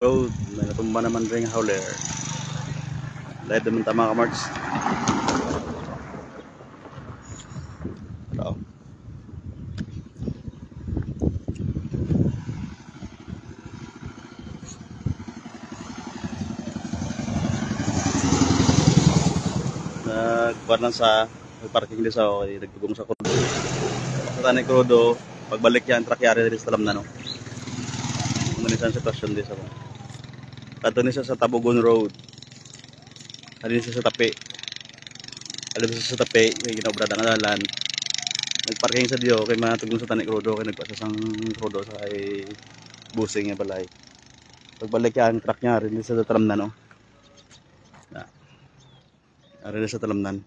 Road, may natumba naman ring hauler. Dahil naman tama ka, Marks. Ito. Nagkuhan lang sa parking din sa okay, nagtugong sa Crudo. Sa tanay Crudo, pagbalik yan, truck yari rin sa talam na, no? Manisan sitwasyon din sa mga. Kato ni siya sa Tabugon Road. Halin siya sa Tapi. Halin siya sa Tapi, may ginaobrada ng dalan. Nagparking sa diyo, kay matugong sa tanay Crudo, kay nagpasa sang Crudo sa kay busing nga balay. Pagbalik yan, truck niya rin sa talam na, no? Rin sa talamnan.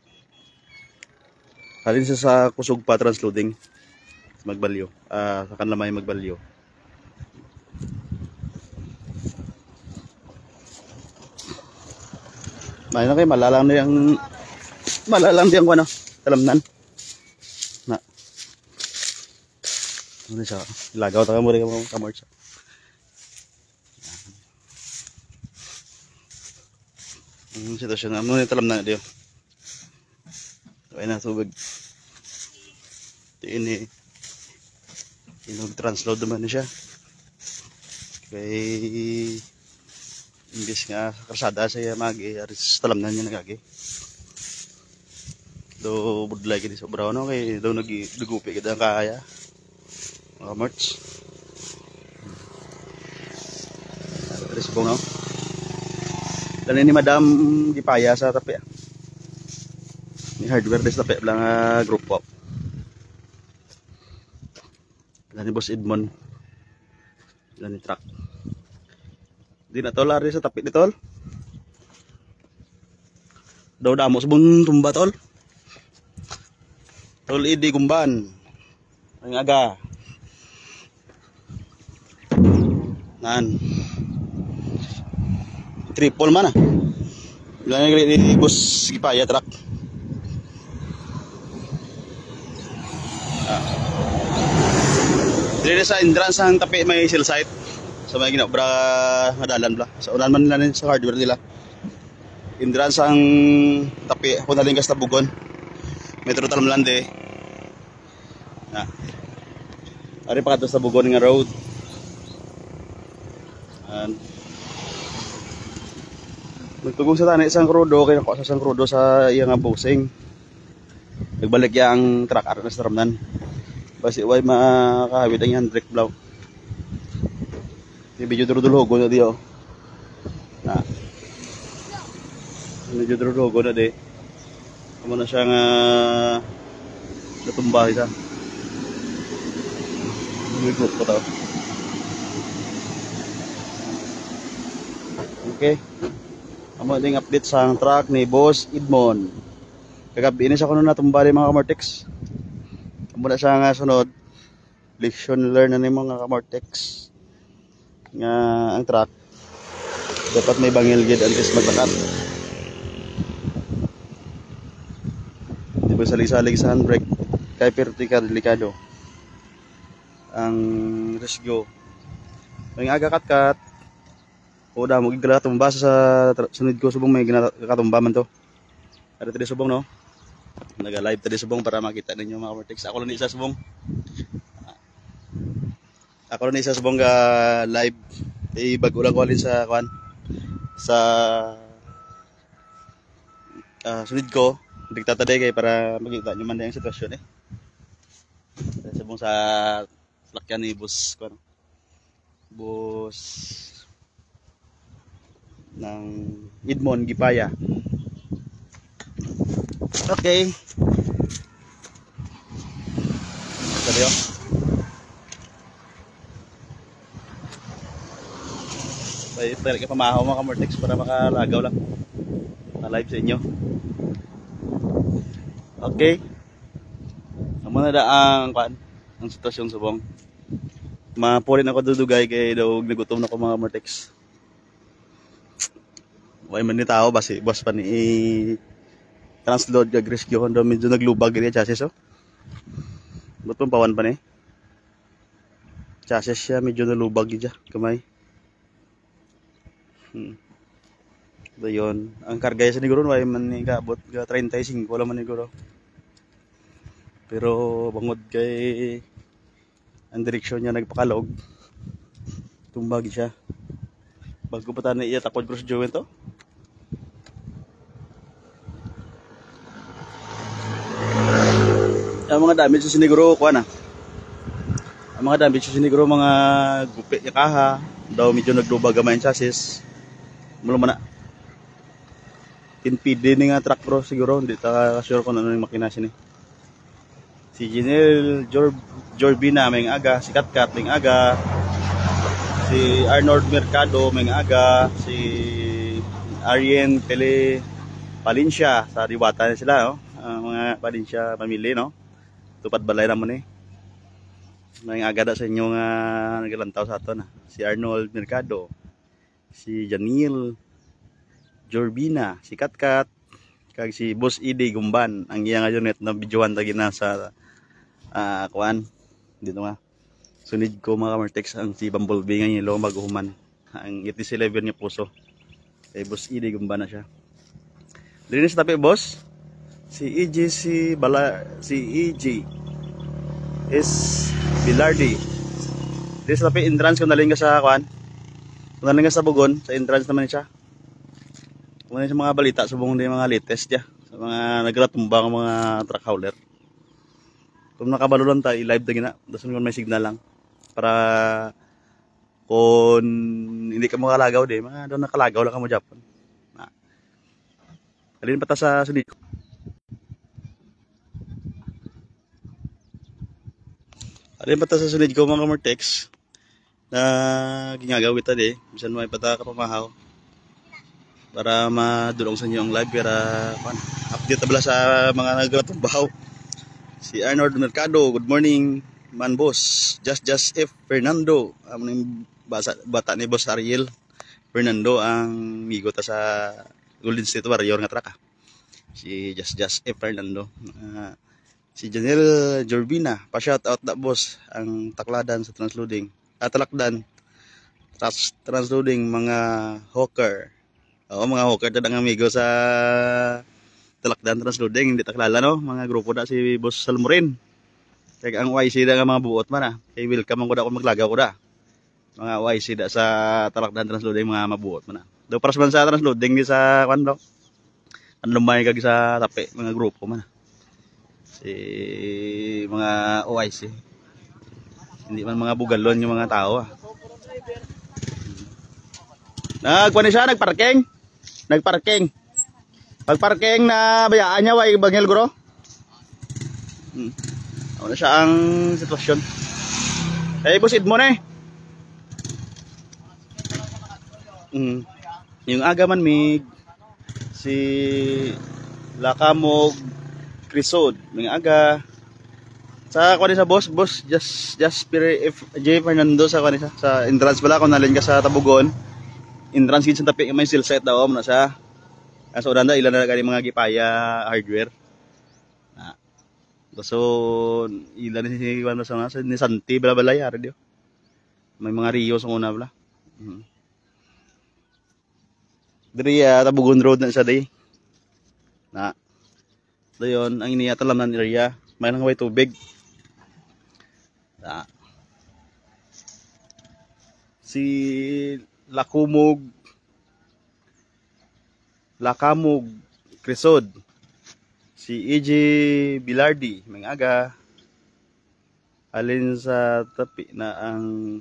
Halin siya sa kusog pa transloading. Magbalyo. Sa kanila may magbalyo. May na kayo, malalang diyang ano, talamnan. Na. Ano siya? Ilagaw tayo mo rin kamor siya. Ang sitwasyon na, ano yung talamnan diyo? Kaya na tubig. Ini transload naman siya. Kaya imbis nga sa karsada siya magi aris talamnan niya nagagi. Do budlay kini sobra no kay do nagdugupi kita kaya. Mga march. Aris po no. Dan ini Madam Gipaya sa Tapi. Ni hardware des Tapi lang group po. Dan ni Boss Edmond. Dan ni truck. Di na tol ari sa Tapi ni tol. Daw damo subong tumba tol. Tol idi gumban. Ang aga. Nan. Triple mana? Bilang ni Bos Gipaya truck. Dili sa entrance ang Tapi may cell site. Sa may ginobra madalan bla. Sa unan man nila sa hardware nila. Entrance ang Tapi kung naling gas Tabugon. Metro Talamlande. Ari pa kadto sa Tabugon nga road. Nagtugong sa tanay isang Crudo, kaya nakuha sa isang Crudo sa iyang busing. Nagbalik ya ang truck aron sa taramnan. Basi way makahawid ang handbrake blow. Di medyo drudulhogo na diyo. Medyo drudulhogo na di. Amo na siya nga natumba ita. May group ko to. Okay. Amo ding update sa truck ni Boss Edmond. Kagabi ini siya kuno natumba ni mga Kamortex. Amo na siya nga sunod. Lesson learn na ni mga Kamortex. Nga ang truck dapat may bangil gid antes maglakat. Di ba salig-salig sa handbrake kay pertika delikado. Ang resgo. Ang aga kat-kat o da mo gigala tumba sa sunod ko subong may ginakatumba man to. Ada tadi subong no. Naga-live tadi subong para makita ninyo mga Kamortex. Ako lang ni isa subong. Ako lang ni isa subong ga live. Bago lang ko alin sa kwan. Sa sunod ko digtataday kay para makita nyo man yung sitwasyon eh. Subong sa lakyan ni Boss kwan. Boss ng Edmond Gipaya. Okay. Sabi tayo ka pamahaw mga Kamortex para makalagaw lang na live sa inyo. Okay. Amo na ang kwan ang sitwasyon subong. Mapurin ako dudugay kay daw nagutom na ko mga Kamortex. Way man ni tao basi boss pa ni transload kag rescue kondo medyo naglubag gani chassis oh. Butong pawan pa ni. Chassis siya medyo nalubag gid kamay. Dayon, ang karga sa siguro way man ni kaabot ga 35 wala man siguro. Pero bangod kay ang direksyon niya nagpakalog. Tumbag siya. Bago pa tayo iya takod cross joint to. Ang mga damage sa siniguro kuha na. Ang mga damage sa siniguro mga gupit ya kaha. Daw medyo nagdubag gamay ang chassis. Mula man na. Pinpidi ni nga truck bro siguro. Hindi ta sure kung ano yung makina siya ni. Si Janelle Jorbina may aga. Si Katkat may aga. Si Arnold Mercado may aga. Si Arjen Pele Palinsya. Sa Diwata na sila. Oh. Mga Palinsya pamilya no. Tupad balay naman eh. May aga sa inyo nga nagalantaw sa ato na. Si Arnold Mercado. Si Janelle Jorbina, si Katkat, kag si Boss Ide Gumban. Ang iya nga unit na videohan tagi na sa kuan dito nga. Sunod ko mga kamartex ang si Bumblebee nga yelo maghuman. Ang 11 niya puso. Kay Boss Ide Gumban na siya. Dili sa tapi boss. Si EG is Bilardi. Dili sa tapi entrance ko naling ka sa kuan. Kung naling ka sa Bugon, sa entrance naman siya. Kung sa mga balita, subong din mga latest dya. Sa mga nagratumba ng mga truck hauler. Kung nakabalo lang tayo, i-live na gina. Dasan kung may signal lang. Para kung hindi ka makalagaw din, mga doon nakalagaw lang ka mo Japan. Alin pa ta sa sunod. Alin pa ta sa sunod ko mga kamartex. Na ginagawin ta di. Bisan may pata ka pamahaw. Para madulong sa inyo ang live para update tabla sa mga nagtrabaho. Si Arnold Mercado, good morning man boss. Just F Fernando, ang bata ni Boss Ariel Fernando ang migo ta sa Golden State Warrior nga traka. Si Just F Fernando. Si Janelle Jorbina, pa-shout out na boss ang takladan sa transloading. Talakdan transloading mga hawker. Oo, mga hawker na ang amigo sa talakdan transloading, hindi taklala no, mga grupo na si Boss Salmorin. Kaya ang YC na nga mga buot man kay welcome ko da kung maglagaw ko da. Mga YC da sa talakdan transloading mga mabuot man do para sa transloading di sa kwan do. Ang lumay kag sa tape mga grupo man si mga OIC. Hindi man mga bugalon yung mga tao Nagkuha ni siya, nagparking. Pagparking na bayaan niya, way bangil guro. Ano na siya ang sitwasyon. Boss Edmond Yung aga man mig si Lakamog Crisod, mga aga. Sa kuha sa boss, just J Fernando sa kuha sa entrance pala kung nalin ka sa Tabugon. Entrance gid sa tapi may seal set daw na siya. Kaso danda ilan na kani mga gipaya hardware. So ilan ni kuan sa ni Santi bala-balay dio. May mga Rio sa una bala. Diri Tabugon Road na sa day. Dayon ang iniyatalam ng area, may nang way tubig. Si Lakamog Crisod, si EG Bilardi may aga alin sa tapi na ang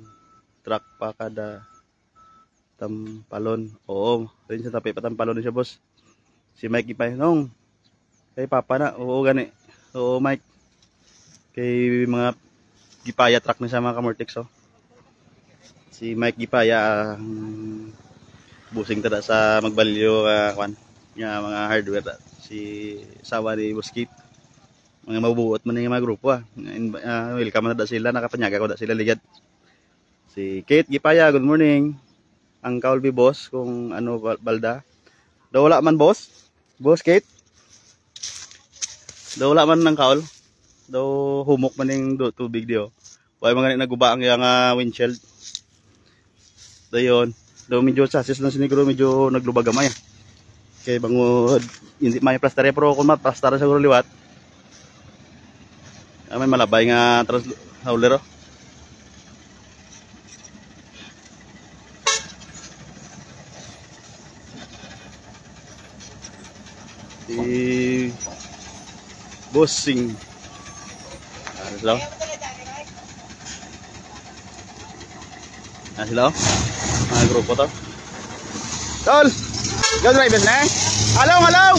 truck pa kada tampalon. Oo, alin sa tapi pa tampalon siya boss. Si Mike Ipay nong kay papa na. Oo gani. Oo Mike, kay mga gipaya truck na siya mga kamortex si Mike Gipaya busing tada sa magbalyo nga mga hardware si sawa ni Boss Kit. Mga mabubuot man yung mga grupo welcome na sila, nakapanyaga ko sila ligad. Si Kate Gipaya, good morning. Ang kaulbi boss kung ano balda. Daw wala man boss Kate. Daw wala man ng kaul. Daw humok man yung tubig diyo. Way mga naguba ang yung windshield. Dayon, daw medyo chassis lang siniguro medyo naglubag gamay. Kay bangod hindi may plaster pero kung ma-plaster siguro liwat. May malabay nga hauler. Si Bossing. Ano sila? Ano sila? Mga grupo to. Tol! Go drivers na eh! Along! Along!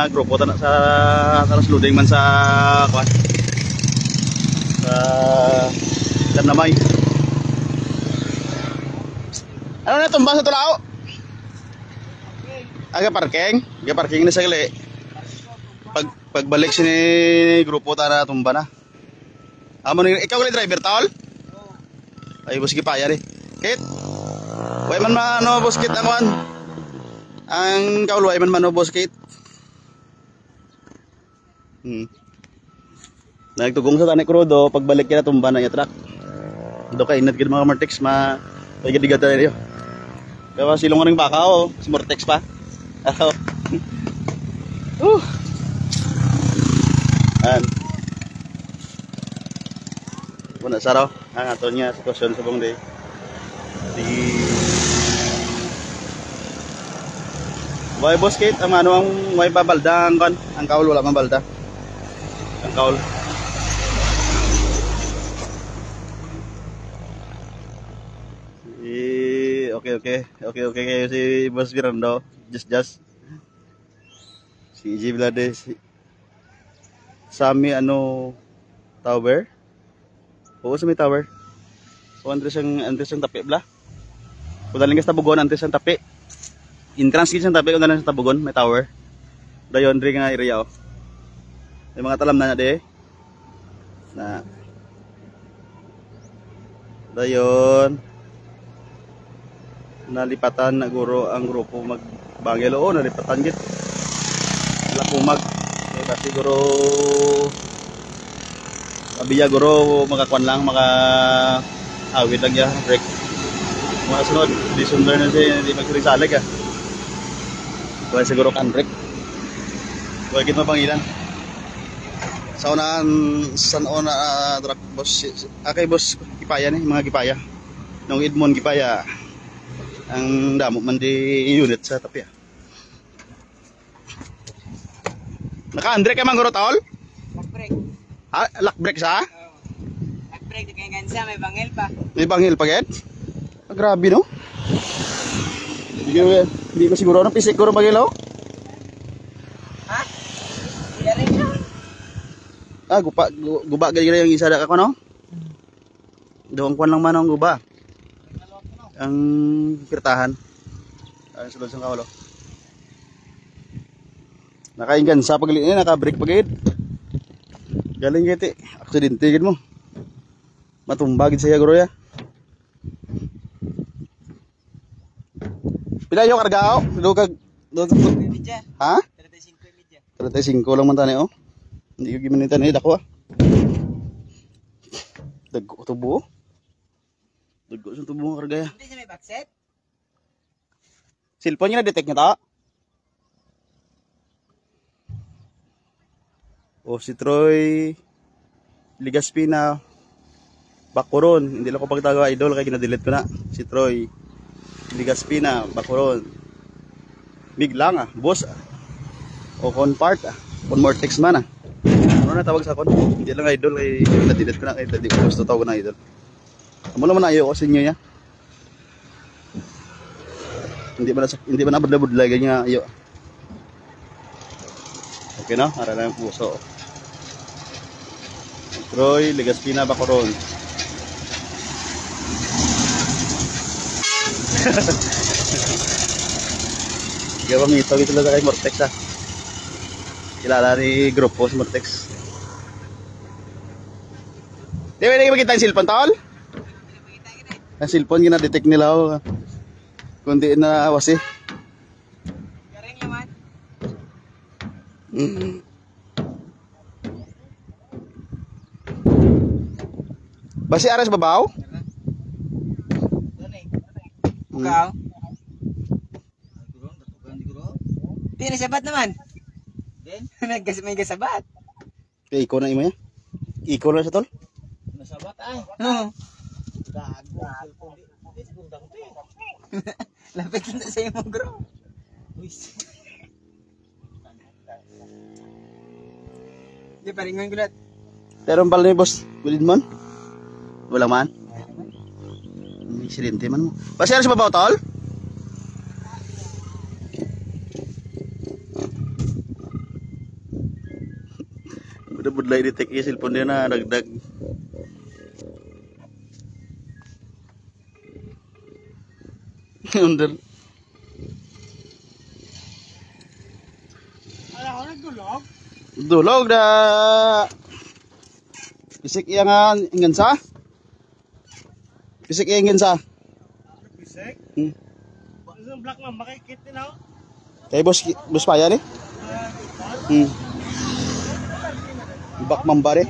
Grupo to na sa taras loading man sa kwan. Sa Damnamay. Ano na tumbang sa tulao? Aga parking? Aga parking na sa gali. Pagbalik si grupo ta na tumba na. Amo ni ikaw gali driver tol? Ay boss gipaya ri. Kit. Way man ano boss kit angwan. Ang kaulway man mano boss kit. Nagtugong sa tanay krudo pagbalik kina tumba na ya truck. Do kay inat gid mga Martex digat tayo. Kaya silong ring baka oh, si Mortex pa. An. Wala saraw ang aton nga sitwasyon sa bong day. Boy boss kit ang ano ang way babalda ang kaul wala man balda. Ang kaul. Okay kayo si Boss Mirando. Just. Si EJ Vlade Sami ano tower. Oo sa may tower. So antes ang tapi bla. Kung daling sa tabugon antes ang tapi. Entrance gid sa tapi kung daling sa tabugon may tower. Dayon diri nga area oh. May mga talam na de. Na. Dayon nalipatan na guro ang grupo magbangel o nalipatan git wala pumag kaya siguro abiya guro makakuan lang awid lang ya break mga sunod di sundar na siya hindi magsirisalig kaya siguro kan break kaya git mapangilan sa una truck boss akay boss Gipaya ni mga Gipaya nung Edmond Gipaya ang damo man di unit sa tapi. Naka-andre kay mangguro tol? Lock brake. Ah, lock brake sa? Lock brake kay gansa may bangil pa. May bangil pa gid? Ah, grabe no? Hindi ko siguro na pisik ko magilaw. Ha? Yari na. Ah, guba gid yung isa da ka no? Doon kwan lang man ang guba. Ang pirtahan ang sulod sa kaulo nakainggan sa paglin naka-brake pagid galing giti aksidente gid mo matumba gid saya guro ya pila yo kargao do kag ha 35 lang man tani oh hindi ko gimanitan dako dagko tubo dagko sa tubo nga kargaya. Hindi siya may backset? Cellphone niya na-detect niya ta? O si Troy Ligaspina Bacoron. Hindi lang ko pagtago idol kaya gina-delete ko na. Si Troy Ligaspina Bacoron. Big lang boss o con part con Mortex man Ano na tawag sa con? Hindi lang idol kaya gina-delete ko na kaya hindi ko gusto tawag na idol. Amo naman ayo ko sa inyo ya. Hindi ba na budla-budla ganyan ayo. Okay na, ara lang puso. Troy Ligaspina Bacoron. Gawa mito gitu lang kay Mortex Kilala ni grupo si Mortex. Di ba nakikita yung cellphone tol? Ang cellphone gina-detect nila ako. Kundi na awas eh. Garing naman. Basi aras babaw? Ikaw? Hindi, nasabat naman. May gasabat. Eh, ikaw na imo ya? Ikaw na sa tol? Nasabat ay. Oo. Lapit na sa imo, bro. Di pa ringon gulat. Teron pala ni boss, bulid man? Wala man? May silente man mo. Basi aras babaw tol? Budlay di take cellphone dia na dagdag. Under. Ala ko nagdulog. Dulog da. Bisik yang ingensa. Bisik yang ingensa. Bisik? Isang black man makikit din ako. Kay bos paya ni? Bak mambare.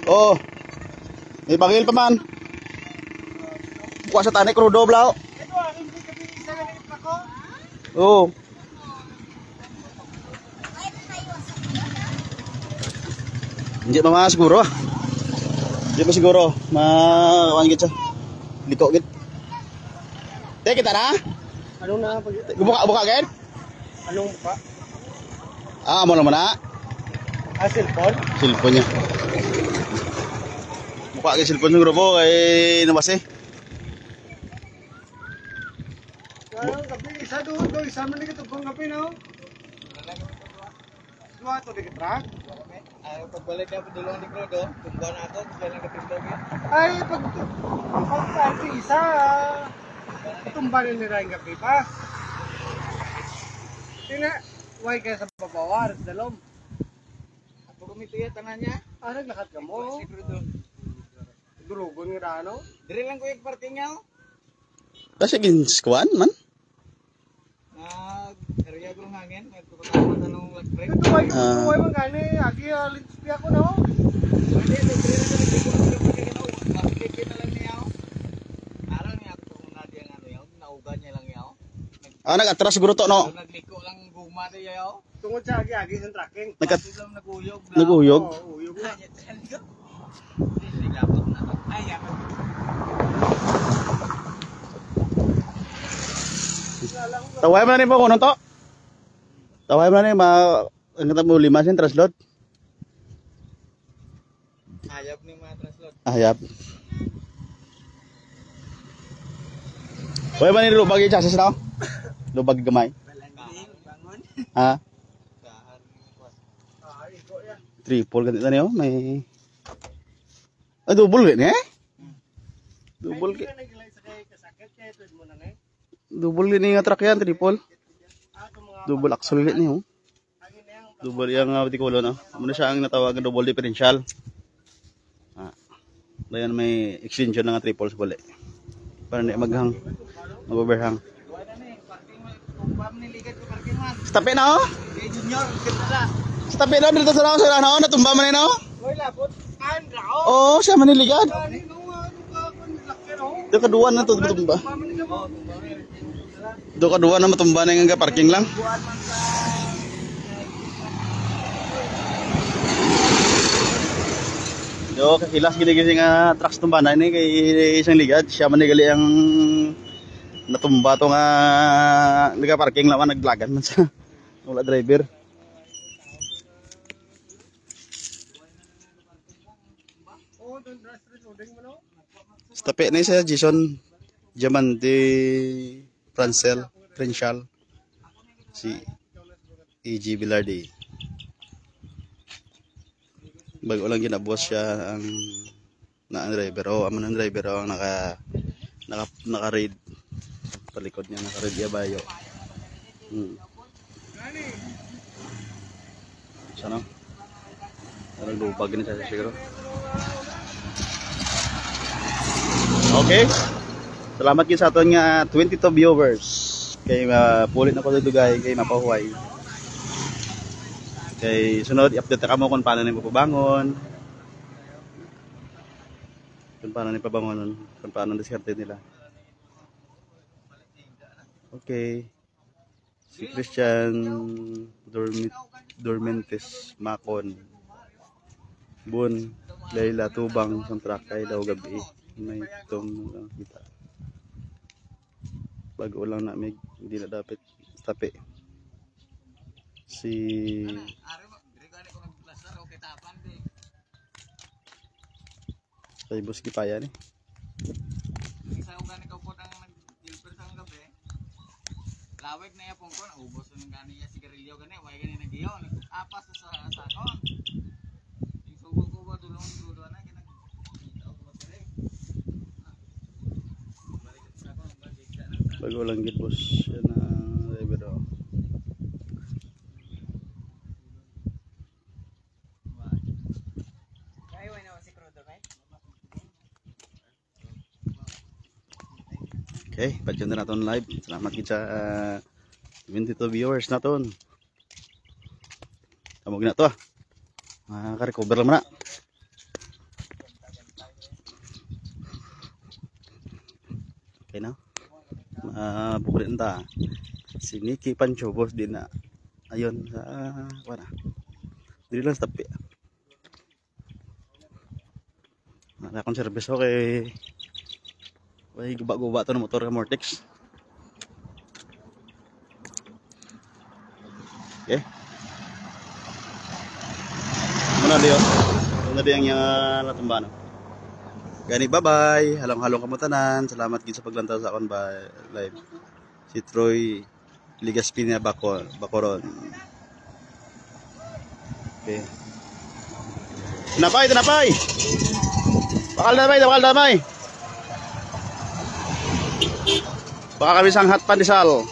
Oh. May bangil pa man. Buka sa tanik rudo blaw. Oh. Hindi pa siguro. Hindi pa siguro. Kawan gid siya. Liko gid. Teka kita na? Anong na? Buka agad? Anong buka? Amo naman na. Cellphone? Cellphone niya. Buka agad cellphone siguro po kay nabas eh. Kapi, isa doon, isa man dito kung kapi na. Dua to di truck. Ay pagbalik na padulong di Crodo, tumba na ato, sila nang kapislog. Ay pag isa tumba na nila yung kapi pa. Tina, why kaya sa babawar, sa dalom? Ako kumito yan, tanan niya. Naglakat ka mo. Si Crodo. Durugon nga ano? Dire lang ko yung parking niya. Kasi ginskuan man. Area ko ng hangin, nagkukasama na nung lag-break. Ito ay magkano eh, agi linspi ako na ho. Pwede, libre na ka nagkiko ng pagkakit ako. Makikita lang niya ako. Aral niya ako kung nadia nga ano yun, naugan niya lang yaw. Nag-atras siguro to no? Nagliko lang guma na yaw. Tungod sa agi sa tracking. Nag-uyog. Nag-uyog? Oo, uyog na. Naglapot na to. Ay, yaman. Taway mo na rin po kung to. Taway mo na rin, ang mo 5 sin translot. Hayap ni mga translot. Hayap. Taway mo na rin lubag yung chassis na. Lubag gamay. Ha? Triple ganito na yun. May... double ganito eh? Double ganito. Double ini nga truck yan, triple. Double axle ulit niyo. Double yang bitikulo no. Muna siya ang natawagan double differential. Dayan may extension ng triple sa bali. Para hindi maghang, mag-overhang. Sa tabi na oh. Sa tabi na dito sa ano, natumba man no. Oo, siya maniligad. Ito kaduan na ito matumba. Ito kaduan na matumba na yung parking lang. Yo, kakilas gini-gini nga trucks tumba na ini kay isang ligad. Siya manigali ang natumba to nga liga parking lang naglagan man sa wala driver. Tapi na sa Jason Diamante Francial si E.G. Bilardi. Bago lang ginabuos siya ang driver o ang driver ang naka-raid palikod niya, naka-raid ya bayo. Sana parang lubag ni sa siguro. Okay. Salamat kayo sa aton nga 22 viewers. Kay mapulit na ko dito guys, kay mapahuway. Kay sunod, i-update ka mo kung paano nila papabangon. Kung paano nila pabangon, kung paano diskarte nila. Okay. Si Christian Dormentes Macon. Bun, Layla Tubang sa Trakay daw gabi. May itong kita. Bago lang na hindi na dapat tapi. Si Tay Boss Kipaya ni. Isa ko gani ka po nang nag-silver sa gabi. Lawig na yapon ko, ubos ng gani ya sigarilyo gani, way gani nagiyo, apas sa sakon. Yung sugo ko ba dulong na kinag. Bago lang gid boss. Yan na driver daw. Okay, patyon na natin live. Salamat kita sa 22 viewers natin. Tamog na to. Maka-recover lang na. Okay na. Bukulit na ta. Si Nikki Pancho boss din na. Ayun sa wala. Dili lang sa tapi. Wala akong service okay. Ay, guba-guba ito ng motor ka Mortex. Okay. Muna diyo. Muna diyo ang natumbano. Gani, bye-bye. Halong-halong kamutanan. Salamat gid sa paglantaw sa akon ba live. Si Troy Ligaspina Bacoron. Okay. Tinapay! Bakal damay! Baka kami sanghat pandesal. Oh,